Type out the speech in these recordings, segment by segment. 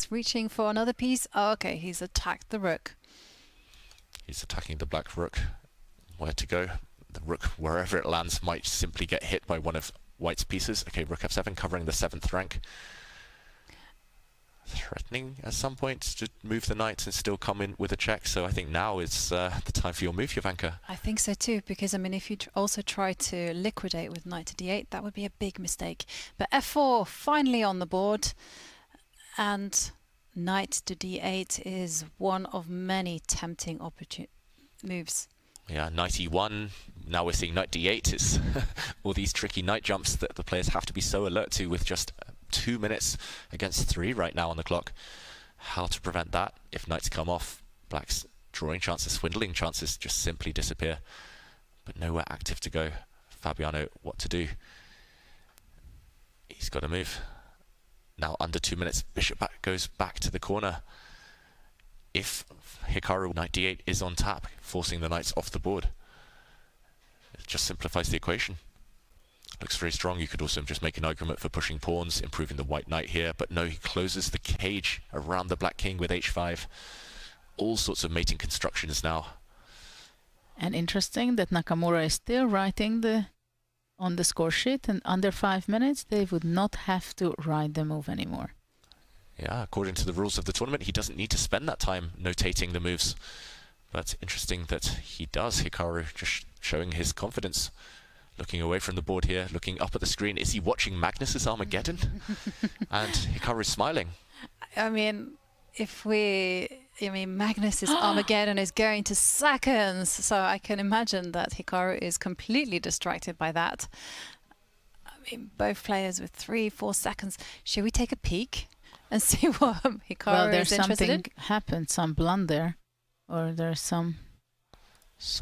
He's reaching for another piece. Oh, okay, he's attacked the rook. He's attacking the black rook. Where to go? The rook, wherever it lands, might simply get hit by one of white's pieces. Okay, rook f7, covering the 7th rank. Threatening at some point to move the knight and still come in with a check. So I think now is the time for your move, Jovanka. I think so too, because I mean, if you also try to liquidate with knight to d8, that would be a big mistake. But f4 finally on the board, and knight to d8 is one of many tempting moves. Yeah, knight e1. Now we're seeing knight d8. It's all these tricky knight jumps that the players have to be so alert to with just 2 minutes against 3 right now on the clock. How to prevent that? If knights come off, black's drawing chances, swindling chances just simply disappear. But nowhere active to go. Fabiano, what to do? He's got to move. Now under 2 minutes, bishop goes back to the corner. If Hikaru knight d8 is on tap, forcing the knights off the board, it just simplifies the equation. Looks very strong. You could also just make an argument for pushing pawns, improving the white knight here, but no, he closes the cage around the black king with h5. All sorts of mating constructions now. And interesting that Nakamura is still writing on the score sheet, and under 5 minutes they would not have to write the move anymore. Yeah, according to the rules of the tournament, he doesn't need to spend that time notating the moves. But interesting that he does. Hikaru just showing his confidence. Looking away from the board here, looking up at the screen. Is he watching Magnus's Armageddon? And Hikaru's smiling. I mean, Magnus's Armageddon is going to seconds, so I can imagine that Hikaru is completely distracted by that. I mean, both players with 3-4 seconds. Should we take a peek and see what Hikaru is interested in? Something happened, some blunder, or there's some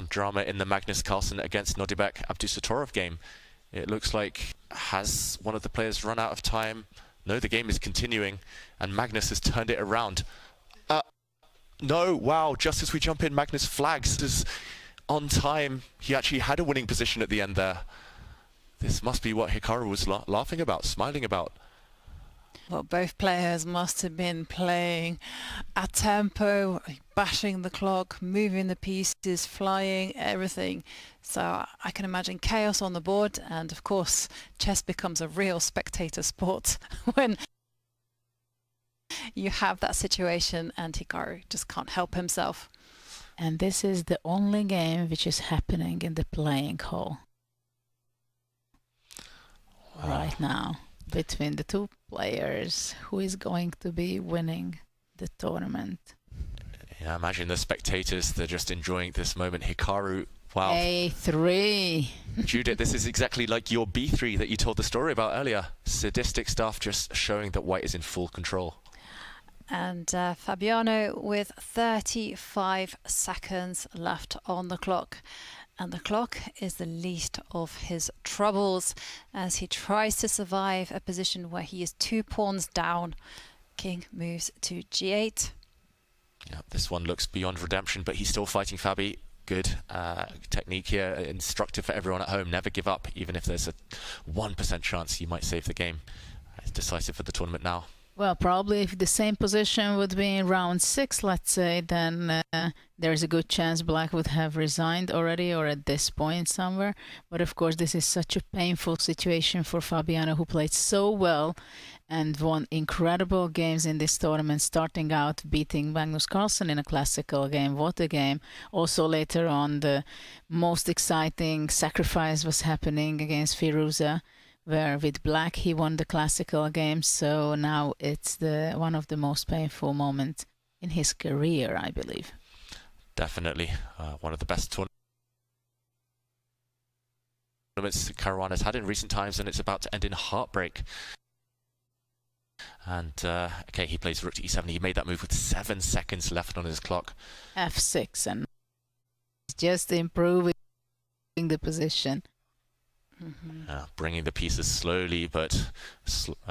drama in the Magnus Carlsen against Nodibek Abdusatorov game. It looks like, has one of the players run out of time? No, the game is continuing, and Magnus has turned it around. No, wow, just as we jump in, Magnus flags is on time. He actually had a winning position at the end there. This must be what Hikaru was laughing about, smiling about. Well, both players must have been playing at tempo, bashing the clock, moving the pieces, flying, everything. So I can imagine chaos on the board, and of course chess becomes a real spectator sport when you have that situation and Hikaru just can't help himself. And this is the only game which is happening in the playing hall right now. Between the two players, who is going to be winning the tournament? Yeah, imagine the spectators, they're just enjoying this moment. Hikaru, wow. A3. Judith, this is exactly like your B3 that you told the story about earlier. Sadistic stuff, just showing that white is in full control. And Fabiano with 35 seconds left on the clock. And the clock is the least of his troubles as he tries to survive a position where he is 2 pawns down. King moves to g8. Yeah, this one looks beyond redemption, but he's still fighting Fabi. Good technique here, instructive for everyone at home. Never give up, even if there's a 1% chance you might save the game. It's decisive for the tournament now. Well, probably if the same position would be in round 6, let's say, then there's a good chance black would have resigned already or at this point somewhere. But of course, this is such a painful situation for Fabiano, who played so well and won incredible games in this tournament, starting out beating Magnus Carlsen in a classical game. What a game. Also later on, the most exciting sacrifice was happening against Firuza, where with black he won the classical game. So now it's one of the most painful moments in his career, I believe. Definitely one of the best tournaments Caruana's had in recent times, and it's about to end in heartbreak. And okay, he plays rook to e7. He made that move with 7 seconds left on his clock. f6, and just improving the position. Bringing the pieces slowly but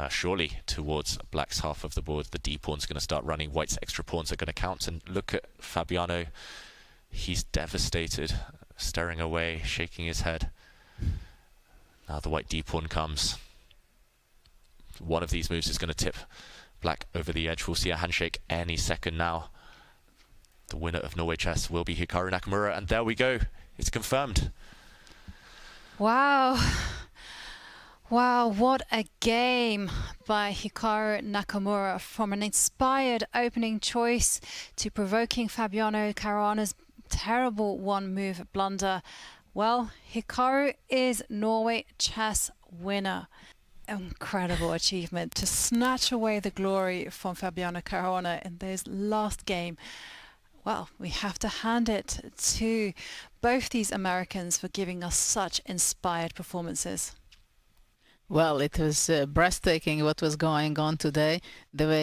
surely towards black's half of the board. The d pawn's going to start running. White's extra pawns are going to count. And look at Fabiano. He's devastated, staring away, shaking his head. Now the white d pawn comes. One of these moves is going to tip Black over the edge. We'll see a handshake any second now. The winner of Norway Chess will be Hikaru Nakamura, and there we go. It's confirmed. Wow. Wow, what a game by Hikaru Nakamura, from an inspired opening choice to provoking Fabiano Caruana's terrible one-move blunder. Well, Hikaru is Norway Chess winner. Incredible achievement to snatch away the glory from Fabiano Caruana in this last game. Well, we have to hand it to both these Americans for giving us such inspired performances. Well, it was breathtaking what was going on today. The way